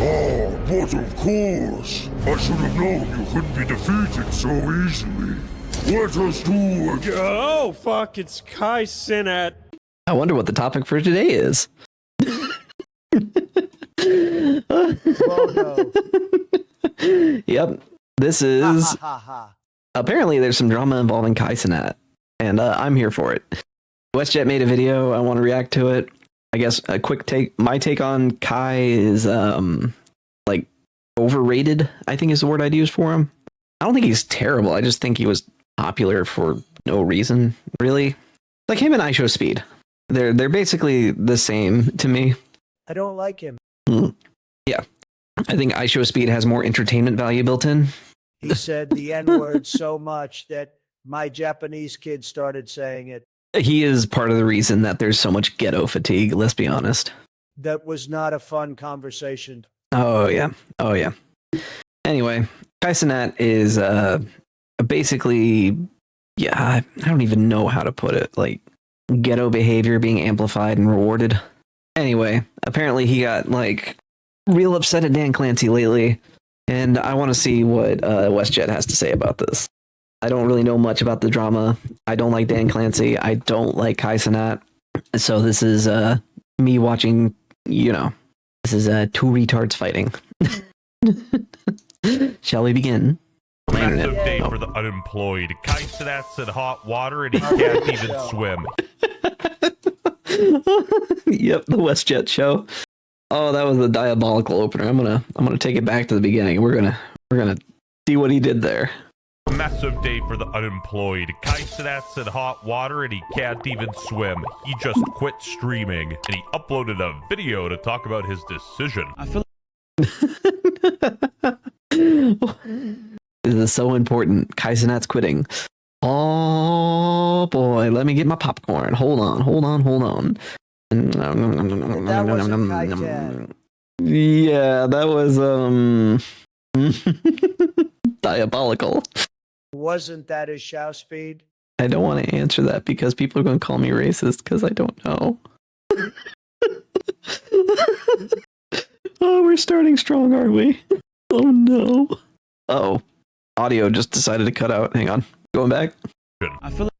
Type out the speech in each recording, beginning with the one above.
Oh, but of course. I should have known you couldn't be defeated so easily. Let us do again. Oh, fuck, it's Kai Cenat. I wonder what the topic for today is. Yep. This is... Apparently there's some drama involving Kai Cenat, and I'm here for it. WestJet made a video. I want to react to it. I guess a quick take. My take on Kai is like overrated, I think is the word I'd use for him. I don't think he's terrible. I just think he was popular for no reason, really. Like him and IShowSpeed. They're basically the same to me. I don't like him. Yeah. I think IShowSpeed has more entertainment value built in. He said the N-word so much that my Japanese kids started saying it. He is part of the reason that there's so much ghetto fatigue, let's be honest. That was not a fun conversation. Oh, yeah. Oh, yeah. Anyway, Kai Cenat is basically, yeah, I don't even know how to put it. Like, ghetto behavior being amplified and rewarded. Anyway, apparently he got, like, real upset at Dan Clancy lately. And I want to see what WestJet has to say about this. I don't really know much about the drama. I don't like Dan Clancy. I don't like Kai Cenat. So this is me watching, you know, this is two retards fighting. Shall we begin? Massive day for the unemployed. Kai Cenat's in hot water and he can't even swim. Yep, the WestJet show. Oh, that was a diabolical opener. I'm gonna take it back to the beginning. We're gonna see what he did there. Massive day for the unemployed. Kai Cenat's in hot water and he can't even swim. He just quit streaming and he uploaded a video to talk about his decision. I feel this is so important. Kai Cenat's quitting. Oh boy, let me get my popcorn. Hold on. That wasn't Kai Cenat. Yeah, that was diabolical. Wasn't that his show speed? I don't want to answer that because people are going to call me racist because I don't know. Oh, we're starting strong, aren't we? Oh no. Uh-oh. Audio just decided to cut out. Hang on. Going back. I feel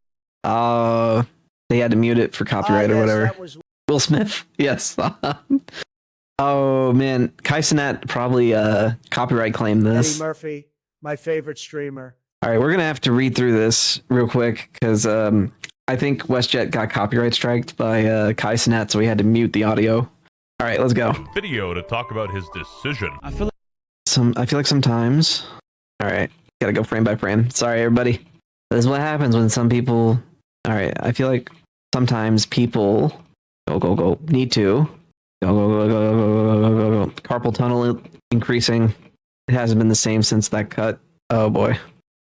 they had to mute it for copyright or yes, whatever. that was... Will Smith. Yes. Oh man, Kai Cenat probably copyright claimed this. Eddie Murphy, my favorite streamer. All right, we're gonna have to read through this real quick because I think WestJet got copyright striked by Kai Cenat, so we had to mute the audio. All right, let's go. Video to talk about his decision. I feel like sometimes. All right, gotta go frame by frame. Sorry, everybody. This is what happens when some people. All right, I feel like sometimes people go need to go. Carpal tunnel increasing. It hasn't been the same since that cut. Oh boy.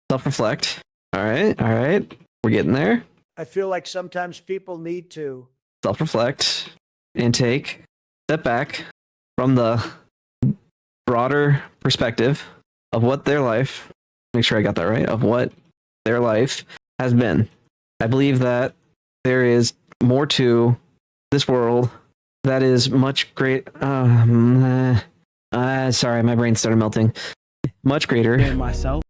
Self-reflect. All right. We're getting there. I feel like sometimes people need to. Self-reflect. Intake. Step back from the broader perspective of what their life, make sure I got that right, of what their life has been. I believe that there is more to this world that is much great. Sorry, my brain started melting. Much greater. than myself.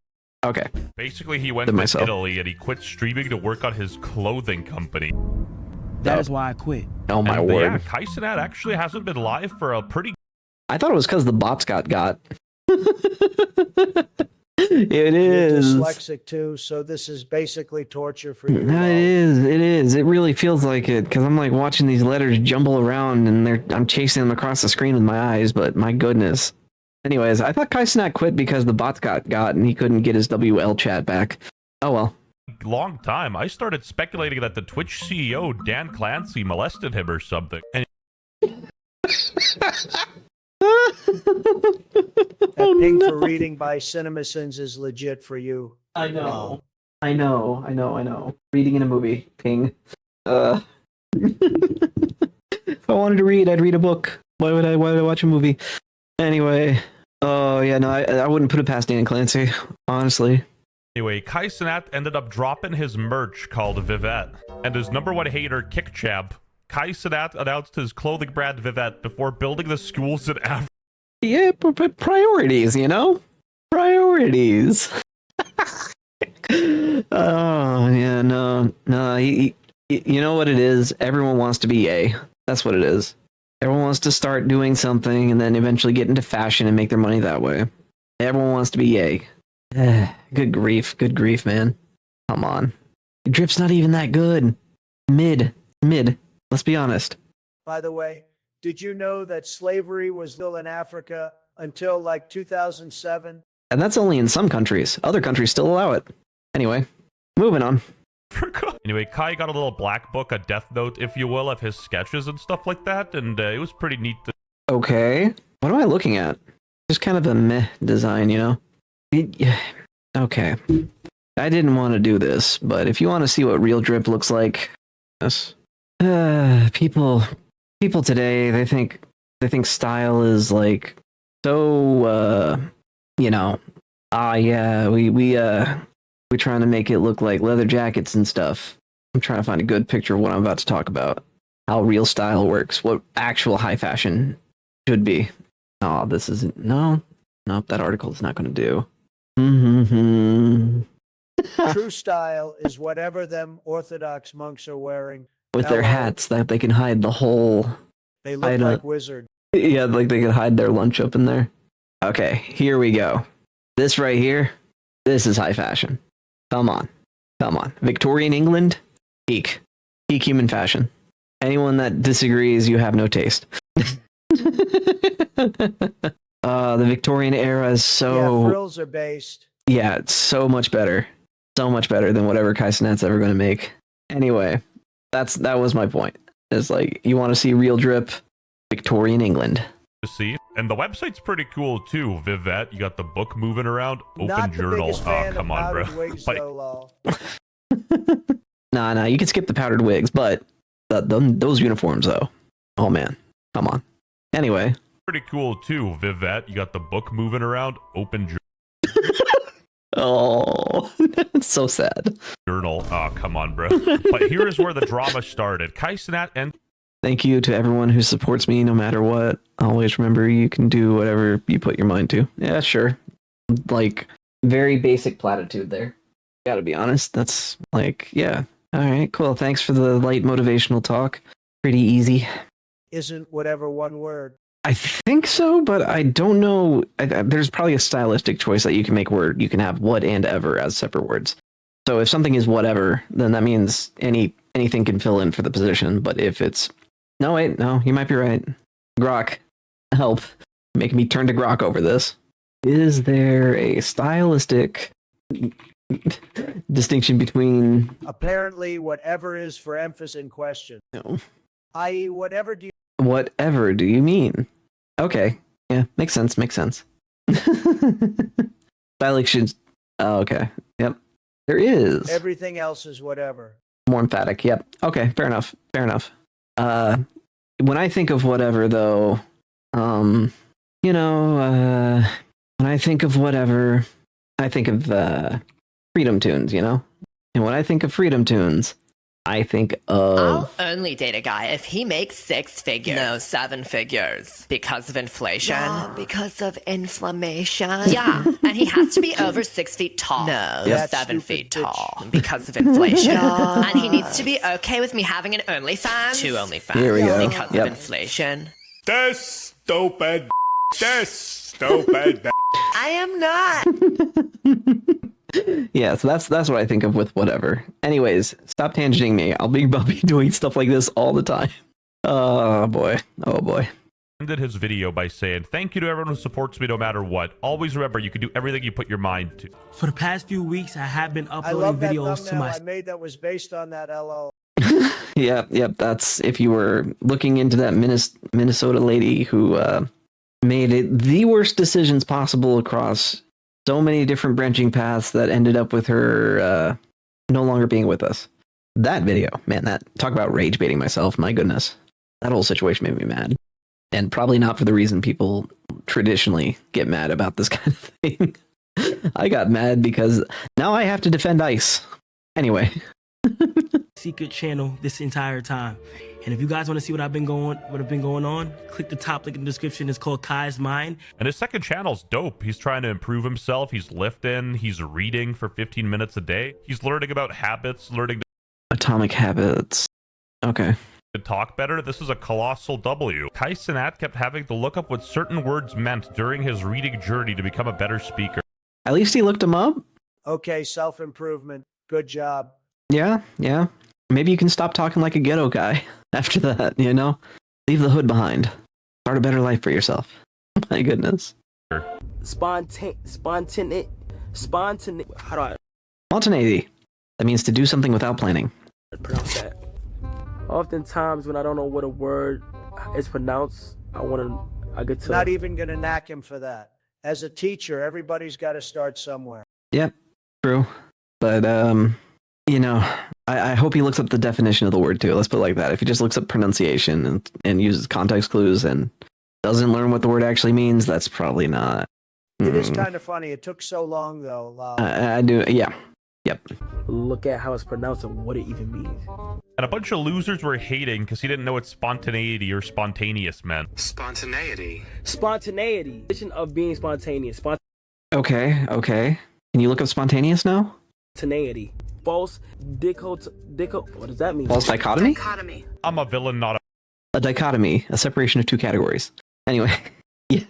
Okay. Basically, he went to Italy and he quit streaming to work on his clothing company. That is why I quit. Oh my And, word. yeah, Kai Cenat actually hasn't been live for a pretty... I thought it was because the bots got. It You're is. dyslexic too, so this is basically torture for you. No, it is. It really feels like it because I'm like watching these letters jumble around and I'm chasing them across the screen with my eyes, but my goodness. Anyways, I thought Kai Cenat quit because the bots got and he couldn't get his WL chat back. Oh well. long time. I started speculating that the Twitch CEO, Dan Clancy, molested him or something. And That ping for reading by CinemaSins is legit for you. I know. Reading in a movie. Ping. If I wanted to read, I'd read a book. Why would I watch a movie? Anyway. Oh, yeah, no, I wouldn't put it past Dan Clancy, honestly. anyway, Kai Cenat ended up dropping his merch called Vivette. And his #1 hater, KickChamp, Kai Cenat announced his clothing brand Vivette before building the schools in Africa. Yeah, but priorities, you know? Priorities. Oh, yeah, no. You know what it is? Everyone wants to be A. That's what it is. Everyone wants to start doing something and then eventually get into fashion and make their money that way. Everyone wants to be A. Good grief, man. Come on. Drip's not even that good. Mid. Let's be honest. By the way, did you know that slavery was still in Africa until like 2007? And that's only in some countries. Other countries still allow it. Anyway, moving on. Anyway, Kai got a little black book, a death note, if you will, of his sketches and stuff like that, and it was pretty neat. Okay. What am I looking at? Just kind of a meh design, you know? Okay. I didn't want to do this, but if you want to see what real drip looks like, yes. People today, they think style is like so yeah, we're trying to make it look like leather jackets and stuff. I'm trying to find a good picture of what I'm about to talk about. How real style works, what actual high fashion should be. Oh, this isn't nope, that article is not going to do. True style is whatever them Orthodox monks are wearing. With their hats that they can hide the whole. They look like wizards. Yeah, like they could hide their lunch up in there. Okay, here we go. This right here, this is high fashion. Come on. Victorian England, peak human fashion. Anyone that disagrees, you have no taste. The Victorian era is so... Yeah, frills are based. Yeah, it's so much better. So much better than whatever Kai Cenat's ever going to make. Anyway, that was my point. It's like, you want to see real drip, Victorian England. To see, and the website's pretty cool too. Vivette, you got the book moving around. Open Not journal. The biggest fan Come of on, bro. powdered wigs, Like, though, lol. Nah, you can skip the powdered wigs, but those uniforms, though. Oh, man. Come on. Anyway. pretty cool too. Vivette, you got the book moving around. Open Oh, so sad. journal. Oh, come on, bro. But here is where the drama started. Cenat and Thank you to everyone who supports me no matter what. Always remember you can do whatever you put your mind to. Yeah, sure. Like, very basic platitude there. Gotta be honest. That's like, yeah. All right, cool. Thanks for the light motivational talk. Pretty easy. Isn't whatever one word. I think so, but I don't know. There's probably a stylistic choice that you can make where you can have what and ever as separate words. So if something is whatever, then that means anything can fill in for the position. But if it's no, wait, no, you might be right. Grok, help. Making me turn to Grok over this. Is there a stylistic distinction between... Apparently, whatever is for emphasis in question. No. I.e., whatever do you... Whatever do you mean? Okay. Yeah, makes sense. Stylistic. Oh, okay. Yep. There is. Everything else is whatever. More emphatic. Yep. Okay. Fair enough. When I think of whatever, though, when I think of whatever, I think of Freedom Tunes, you know? And when I think of Freedom Tunes, I think of... I'll only date a guy if he makes 6 figures. No, 7 figures. Because of inflation. Yeah, because of inflammation. Yeah, and he has to be over 6 feet tall. No, Yep. 7 feet tall. Because of inflation. And he needs to be okay with me having an OnlyFans. 2 OnlyFans. Here we go. Because Yep. of inflation. This stupid. I am not. Yeah, so that's what I think of with whatever. Anyways, stop tangenting me. I'll be doing stuff like this all the time. Oh boy. ended his video by saying, "Thank you to everyone who supports me no matter what. Always remember, you can do everything you put your mind to." For the past few weeks, I have been I love uploading that videos to thumbnail my I made that was based on that LO. Yep. That's if you were looking into that Minnesota lady who made it the worst decisions possible across so many different branching paths that ended up with her no longer being with us. That video, man, that talk about rage baiting myself. My goodness, that whole situation made me mad, and probably not for the reason people traditionally get mad about this kind of thing. I got mad because now I have to defend ICE. Anyway. secret channel this entire time. And if you guys want to see what I've been going on, click the top link in the description. It's called Kai's Mind. And his second channel's dope. He's trying to improve himself. He's lifting. He's reading for 15 minutes a day. He's learning about habits, learning Atomic Habits. Okay. to talk better. This is a colossal W. Kai Cenat kept having to look up what certain words meant during his reading journey to become a better speaker. At least he looked him up. Okay, self-improvement. Good job. Yeah, yeah. Maybe you can stop talking like a ghetto guy after that, you know? Leave the hood behind. Start a better life for yourself. My goodness. Spontaneity. How do I Spontaneity. That means to do something without planning. pronounce that? Oftentimes, when I don't know what a word is pronounced, I get to. Not even going to knack him for that. As a teacher, everybody's got to start somewhere. Yep, true. But, you know, I hope he looks up the definition of the word too. Let's put it like that. If he just looks up pronunciation and uses context clues and doesn't learn what the word actually means, that's probably not. It is kind of funny. It took so long, though. I do, yeah. Yep. Look at how it's pronounced and what it even means. And a bunch of losers were hating because he didn't know what spontaneity or spontaneous meant. Spontaneity. Spontaneity. Definition of being spontaneous. Okay. Can you look up spontaneous now? Spontaneity. False what does that mean? False dichotomy? I'm a villain, not A dichotomy, a separation of two categories. Anyway,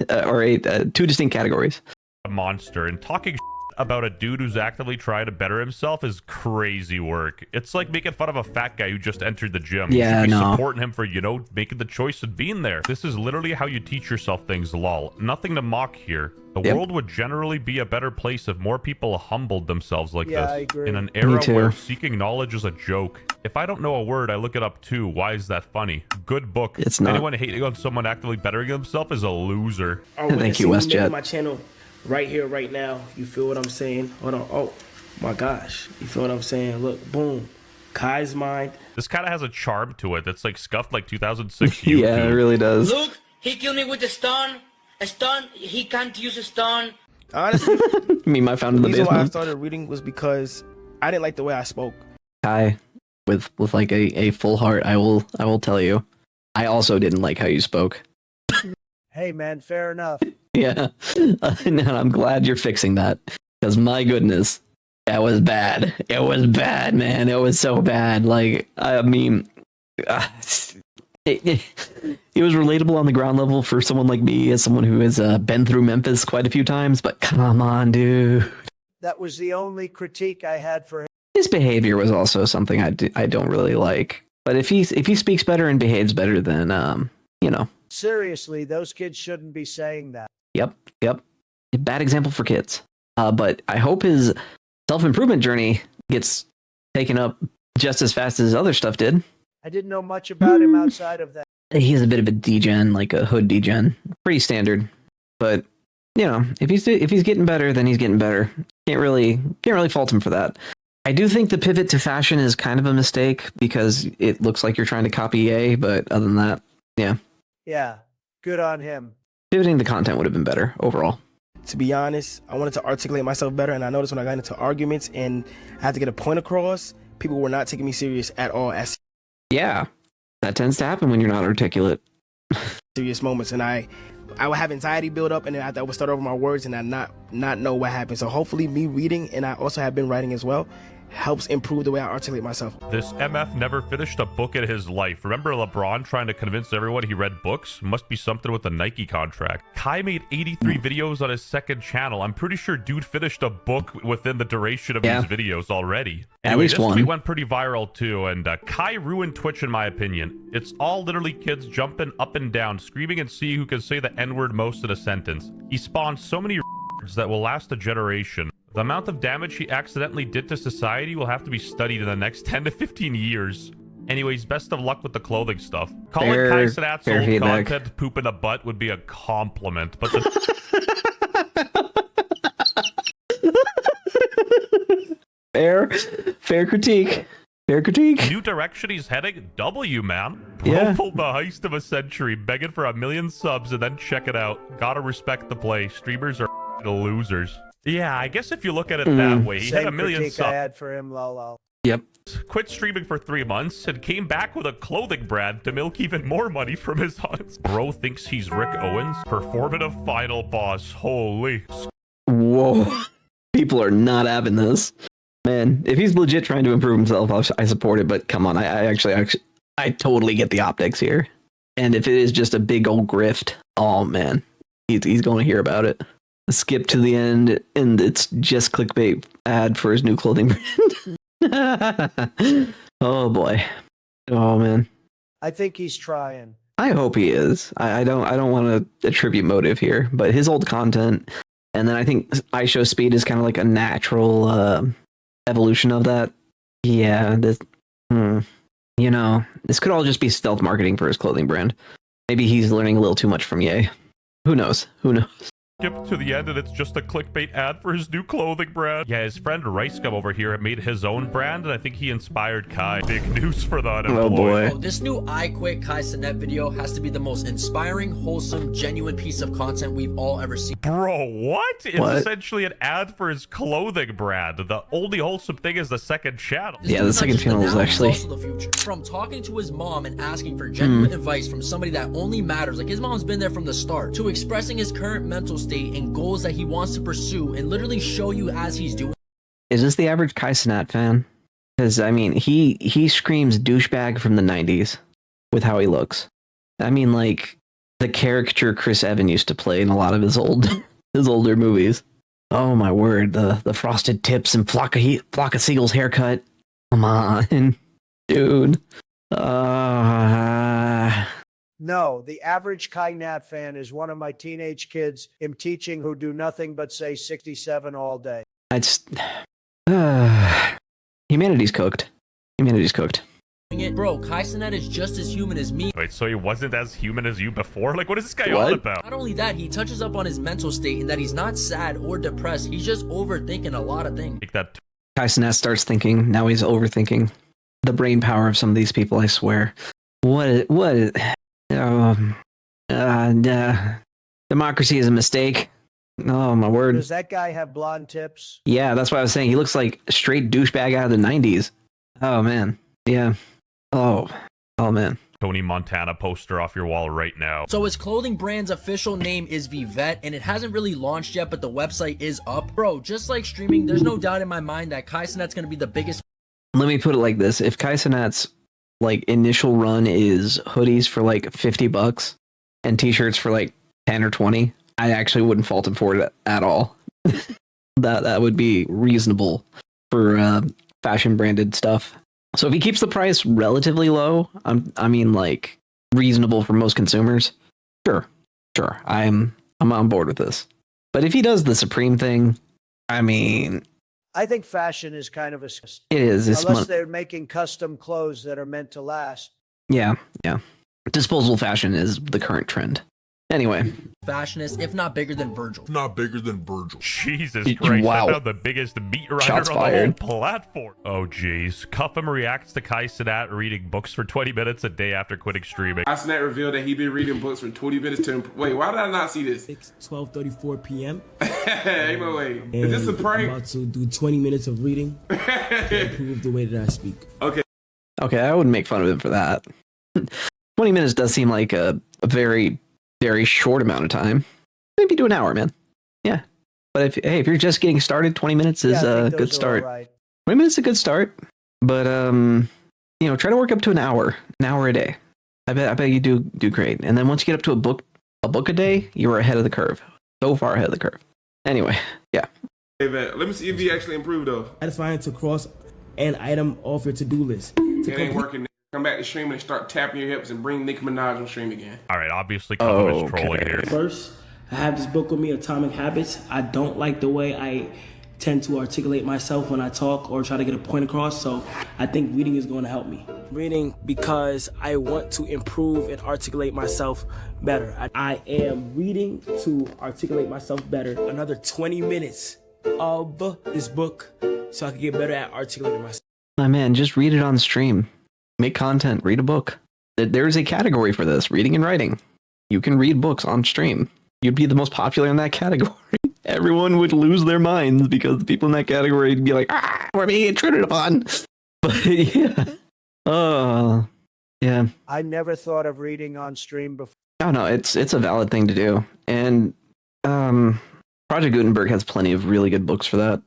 or two distinct categories. a monster. And talking about a dude who's actively trying to better himself is crazy work. It's like making fun of a fat guy who just entered the gym. Yeah, you should be no. supporting him for, you know, making the choice of being there. This is literally how you teach yourself things, lol. Nothing to mock here. The Yep. world would generally be a better place if more people humbled themselves like Yeah, this. I agree. In an Me era too. where seeking knowledge is a joke. If I don't know a word, I look it up too. Why is that funny? Good book. It's not. Anyone hating on someone actively bettering himself is a loser. Thank you, WestJet. My channel right here, right now. You feel what I'm saying? Hold on. Oh my gosh. You feel what I'm saying? Look, boom. Kai's Mind. This kind of has a charm to it that's like scuffed like 2006 YouTube. Yeah, it really does. Look, he killed me with a stone. A stone, he can't use a stone. Honestly, Me, my found in the the reason why I basement. started reading was because I didn't like the way I spoke. Kai, with like a full heart, I will tell you, I also didn't like how you spoke. Hey, man, fair enough. Yeah, and I'm glad you're fixing that, because my goodness, that was bad. It was bad, man. It was so bad. Like, I mean, it was relatable on the ground level for someone like me, as someone who has been through Memphis quite a few times. But come on, dude. That was the only critique I had for him. His behavior was also something I don't really like. But if he speaks better and behaves better, then you know. Seriously, those kids shouldn't be saying that. Yep. A bad example for kids. But I hope his self-improvement journey gets taken up just as fast as his other stuff did. I didn't know much about him outside of that. He's a bit of a degen, like a hood degen. Pretty standard. But, you know, if he's getting better, then he's getting better. Can't really fault him for that. I do think the pivot to fashion is kind of a mistake because it looks like you're trying to copy Ye, but other than that, yeah. Yeah, good on him. Pivoting the content would have been better overall. To be honest, I wanted to articulate myself better, and I noticed when I got into arguments and I had to get a point across, people were not taking me serious at all as Yeah, that tends to happen when you're not articulate. serious moments, and I would have anxiety build up, and then I would start over my words and I not know what happened. So hopefully me reading, and I also have been writing as well, helps improve the way I articulate myself. This MF never finished a book in his life. Remember LeBron trying to convince everyone he read books? Must be something with the Nike contract. Kai made 83 videos on his second channel. I'm pretty sure dude finished a book within the duration of these videos already. At Anyway, least this one. tweet went pretty viral too, and Kai ruined Twitch in my opinion. It's all literally kids jumping up and down, screaming and see who can say the N-word most in a sentence. He spawned so many words that will last a generation. The amount of damage he accidentally did to society will have to be studied in the next 10 to 15 years. Anyways, best of luck with the clothing stuff. Calling Kai Cenat's fair old feedback. content poop in a butt would be a compliment, but the Fair critique. Fair critique. new direction he's heading, W, man. Bro Yeah. pulled the heist of a century, begging for 1 million subs, and then check it out. Gotta respect the play. Streamers are losers. Yeah, I guess if you look at it that way, he had Same 1 million critique I subs. had for him, lol. Yep. Quit streaming for 3 months and came back with a clothing brand to milk even more money from his audience. Bro thinks he's Rick Owens. Performative final boss. Holy. Whoa. People are not having this. Man, if he's legit trying to improve himself, I support it, but come on, I totally get the optics here. And if it is just a big old grift, oh man, he's going to hear about it. Skip to the end, and it's just clickbait ad for his new clothing brand. Oh boy. Oh man. I think he's trying. I hope he is. I don't want to attribute motive here, but his old content, and then I think iShow Speed is kind of like a natural evolution of that. Yeah, this could all just be stealth marketing for his clothing brand. Maybe he's learning a little too much from Ye. Who knows? Skip to the end and it's just a clickbait ad for his new clothing brand. Yeah, his friend Ricegum over here made his own brand, and I think he inspired Kai. Big news for the unemployed. Oh boy. This new I Quit Kai Cenat video has to be the most inspiring, wholesome, genuine piece of content we've all ever seen. Bro, what? It's What? essentially an ad for his clothing brand. The only wholesome thing is the second channel. This Yeah, dude's the not second just channel is now, he's actually- also the future. From talking to his mom and asking for genuine advice from somebody that only matters, like his mom's been there from the start, to expressing his current mental state and goals that he wants to pursue and literally show you as he's doing. Is this the average Kai Cenat fan? Because I mean, he screams douchebag from the 90s with how he looks. I mean, like the caricature Chris Evans used to play in a lot of his older movies. Oh my word, the frosted tips and flock of seagulls haircut. Come on, dude. No, the average Kai Nat fan is one of my teenage kids I'm teaching who do nothing but say 67 all day. It's humanity's cooked. Humanity's cooked. It. Bro, Kai Cenat is just as human as me. Wait, so he wasn't as human as you before? Like, what is this guy What? on about? Not only that, he touches up on his mental state and that he's not sad or depressed. He's just overthinking a lot of things. Like that. Kai Cenat starts thinking. Now he's overthinking. The brain power of some of these people, I swear. Democracy is a mistake. Oh my word. Does that guy have blonde tips? Yeah, that's what I was saying. He looks like a straight douchebag out of the 90s. Oh man. Yeah. Oh man. Tony Montana poster off your wall right now. So his clothing brand's official name is Vivette, and it hasn't really launched yet, but the website is up. Bro, just like streaming, there's no doubt in my mind that Kai Cenat's gonna be the biggest. Let me put it like this. If Kai Cenat's like initial run is hoodies for like $50 and t-shirts for like 10 or 20, I actually wouldn't fault him for it at all. that would be reasonable for fashion branded stuff. So if he keeps the price relatively low, I mean like reasonable for most consumers, sure, I'm on board with this. But if he does the Supreme thing, I mean, I think fashion is kind of a... it is. Unless they're making custom clothes that are meant to last. Yeah. Disposable fashion is the current trend. Anyway. Fashionist, if not bigger than Virgil. Not bigger than Virgil. Jesus Christ, Wow. that's now the biggest meat rider Shots on fired. the whole platform. Oh jeez. Cuffham reacts to Kai Cenat reading books for 20 minutes a day after quitting streaming. Kai Cenat revealed that he'd been reading books for 20 minutes to... Wait, why did I not see this? 12:34 p.m. Ain't no way. and Is this a I'm prank? about to do 20 minutes of reading to improve the way that I speak. Okay, I wouldn't make fun of him for that. 20 minutes does seem like a very, very short amount of time. Maybe do an hour, man. Yeah. But if you're just getting started, 20 minutes is Yeah, I a think good those are start. all right. 20 minutes is a good start. But try to work up to an hour a day. I bet you do great. And then once you get up to a book a day, you're ahead of the curve. So far ahead of the curve. Anyway, yeah. Hey, man, let me see if he actually improved, though. Satisfying to cross an item off your to-do list. It ain't working. Come back to stream and start tapping your hips and bring Nicki Minaj on stream again. Alright, obviously Cuffham is trolling here. First, I have this book with me, Atomic Habits. I don't like the way I tend to articulate myself when I talk or try to get a point across, so I think reading is going to help me. Reading because I want to improve and articulate myself better. I am reading to articulate myself better. Another 20 minutes of this book so I can get better at articulating myself. My man, just read it on stream. Make content, read a book. There is a category for this, reading and writing. You can read books on stream. You'd be the most popular in that category. Everyone would lose their minds because the people in that category would be like, we're being intruded upon. But yeah. Oh, yeah. I never thought of reading on stream before. Oh no, it's a valid thing to do. And Project Gutenberg has plenty of really good books for that.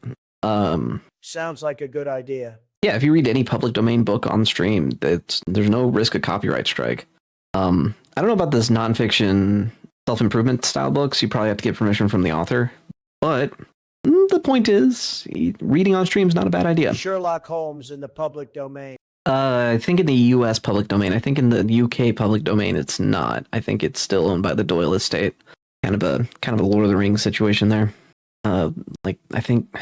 Sounds like a good idea. Yeah, if you read any public domain book on stream, there's no risk of copyright strike. I don't know about this nonfiction self-improvement style books. You probably have to get permission from the author. But the point is, reading on stream is not a bad idea. Sherlock Holmes in the public domain. I think in the U.S. public domain. I think in the U.K. public domain, it's not. I think it's still owned by the Doyle estate. Kind of a Lord of the Rings situation there. I think,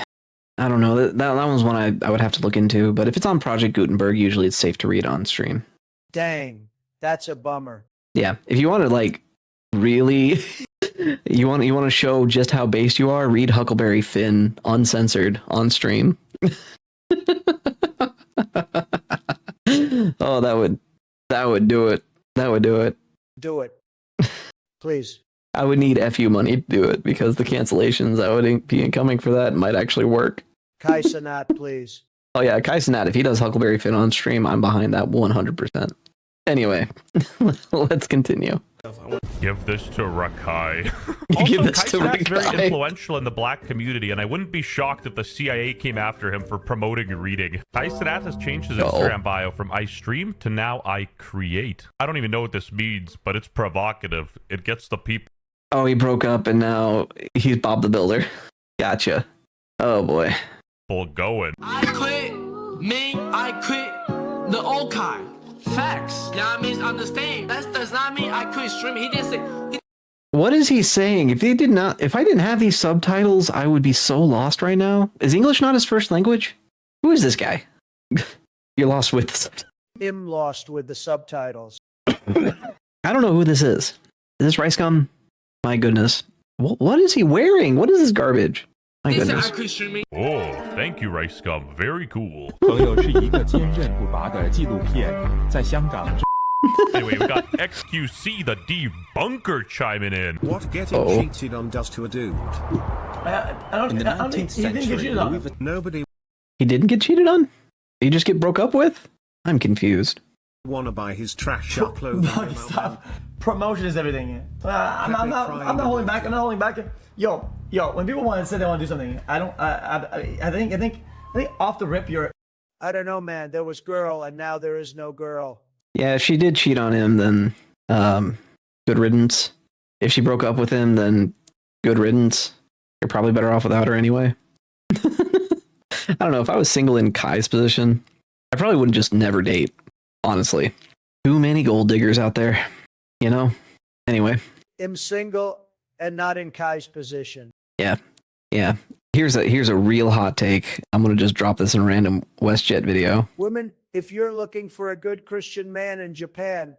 I don't know. That one's one I would have to look into. But if it's on Project Gutenberg, usually it's safe to read on stream. Dang, that's a bummer. Yeah, if you want to really, you want to show just how based you are, read Huckleberry Finn uncensored on stream. Oh, that would do it. That would do it. Do it. Please. I would need FU money to do it because the cancellations that would be incoming for that might actually work. Kai Cenat, please. Oh yeah, Kai Cenat, if he does Huckleberry Finn on stream, I'm behind that 100%. Anyway, let's continue. Give this to Rakai. Give Also, this to Kai Cenat's very Rakai. influential in the black community, and I wouldn't be shocked if the CIA came after him for promoting reading. Kai Cenat has changed his Instagram bio from I stream to now I create. I don't even know what this means, but it's provocative. It gets the people. Oh, he broke up and now he's Bob the Builder. Gotcha. Oh boy. Going. I quit. I quit the old Kai. Facts. Yeah, I mean, understand. That does not mean I quit streaming. He didn't say. What is he saying? If I didn't have these subtitles, I would be so lost right now. Is English not his first language? Who is this guy? You're lost with the subtitles. I'm lost with the subtitles. I don't know who this is. Is this Rice Gum? My goodness. What is he wearing? What is this garbage? My goodness. Oh, thank you, Rice Gum. Very cool. 朋友是一个坚韧不拔的纪录片，在香港。 Anyway, we got XQC, the debunker, chiming in. What getting cheated on does to a dude? In the 19th century, nobody He didn't get cheated on? He just get broke up with? I'm confused. wanna buy his trash shop clothing. Stop. Promotion is everything. I'm not holding back. I'm not holding back. Yo, when people want to say they want to do something, I think off the rip, you're. I don't know, man. There was girl, and now there is no girl. Yeah, if she did cheat on him, then good riddance. If she broke up with him, then good riddance. You're probably better off without her anyway. I don't know. If I was single in Kai's position, I probably wouldn't just never date. Honestly, too many gold diggers out there, you know? Anyway. I'm single and not in Kai's position. Yeah. Here's a real hot take. I'm going to just drop this in a random WestJet video. Women, if you're looking for a good Christian man in Japan.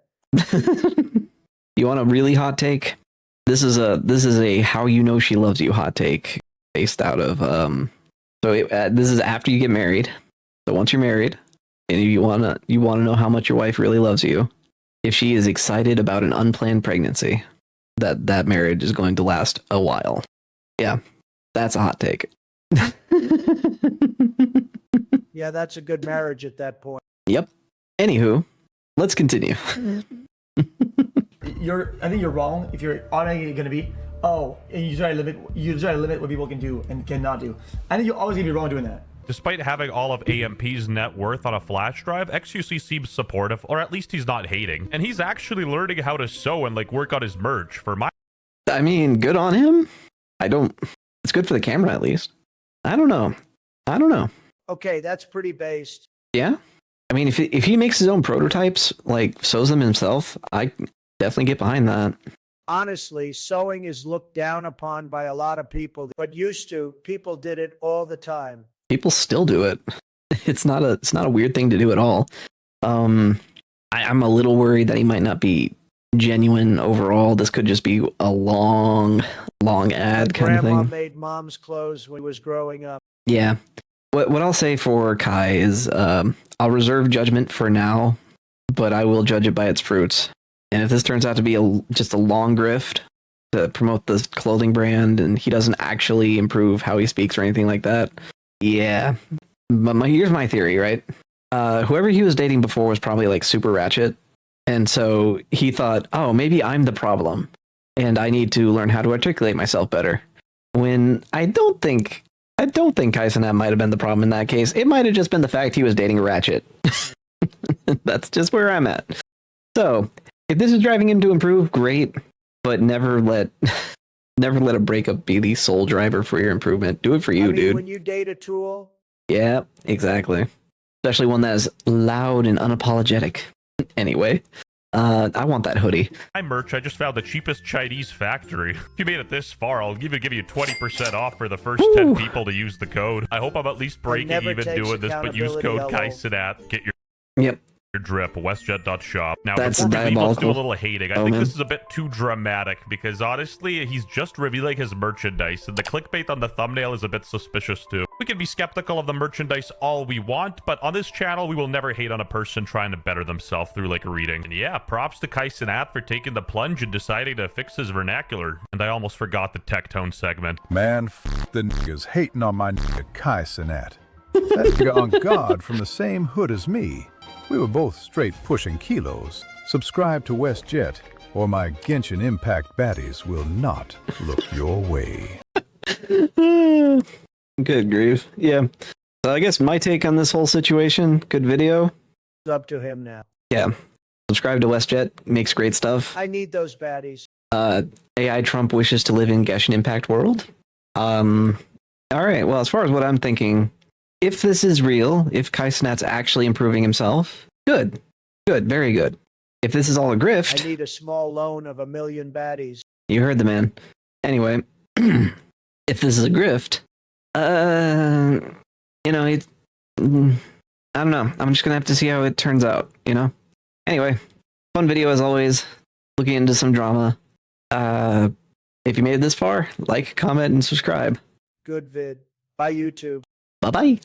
You want a really hot take? This is a how you know she loves you hot take based out of this is after you get married. So once you're married, and you wanna know how much your wife really loves you, if she is excited about an unplanned pregnancy, that marriage is going to last a while. Yeah, that's a hot take. Yeah, that's a good marriage at that point. Yep. Anywho, let's continue. I think you're wrong if you're automatically going to be. And you try to limit what people can do and cannot do. I think you're always going to be wrong doing that. Despite having all of AMP's net worth on a flash drive, XQC seems supportive, or at least he's not hating. And he's actually learning how to sew and work on his merch. I mean, good on him. It's good for the camera at least. I don't know. Okay, that's pretty based. Yeah. I mean, if he makes his own prototypes, sews them himself, I definitely get behind that. Honestly, sewing is looked down upon by a lot of people, but used to, people did it all the time. People still do it. It's not a weird thing to do at all. I'm a little worried that he might not be genuine overall. This could just be a long ad kind of thing. Grandma made mom's clothes when he was growing up. Yeah. What I'll say for Kai is I'll reserve judgment for now, but I will judge it by its fruits. And if this turns out to be just a long grift to promote the clothing brand and he doesn't actually improve how he speaks or anything like that, yeah. But here's my theory, right? whoever he was dating before was probably like super ratchet. And so he thought, oh, maybe I'm the problem and I need to learn how to articulate myself better. When I don't think Kai Cenat might have been the problem in that case. It might have just been the fact he was dating a ratchet. That's just where I'm at. So if this is driving him to improve, great, but never let a breakup be the sole driver for your improvement. Do it for you, dude. When you date a tool. Yeah, exactly. Especially one that is loud and unapologetic. Anyway, I want that hoodie. Hi, merch. I just found the cheapest Chinese factory. If you made it this far, I'll give you 20% off for the first 10 people to use the code. I hope I'm at least breaking even doing this, but use code KaiSenat. Get your drip, westjet.shop. Now, that's before we leave, let's do a diabolical. little hating. I think this is a bit too dramatic because honestly, he's just revealing his merchandise, and the clickbait on the thumbnail is a bit suspicious too. We can be skeptical of the merchandise all we want, but on this channel, we will never hate on a person trying to better themselves through like a reading. And yeah, props to Kai Cenat for taking the plunge and deciding to fix his vernacular. And I almost forgot the tech tone segment. Man, the niggas hating on my nigga Kai Cenat. That nigga on guard from the same hood as me. We were both straight pushing kilos. Subscribe to WestJet, or my Genshin Impact baddies will not look your way. Good grief. Yeah. So I guess my take on this whole situation, good video. It's up to him now. Yeah. Subscribe to WestJet, makes great stuff. I need those baddies. AI Trump wishes to live in Genshin Impact world. All right. Well, as far as what I'm thinking, if this is real, if Kai Cenat's actually improving himself, good. Good. Very good. If this is all a grift. I need a small loan of 1 million baddies. You heard the man. Anyway, if this is a grift, you know, I don't know. I'm just gonna have to see how it turns out, you know? Anyway, fun video as always. Looking into some drama. If you made it this far, like, comment, and subscribe. Good vid. Bye, YouTube. Bye-bye.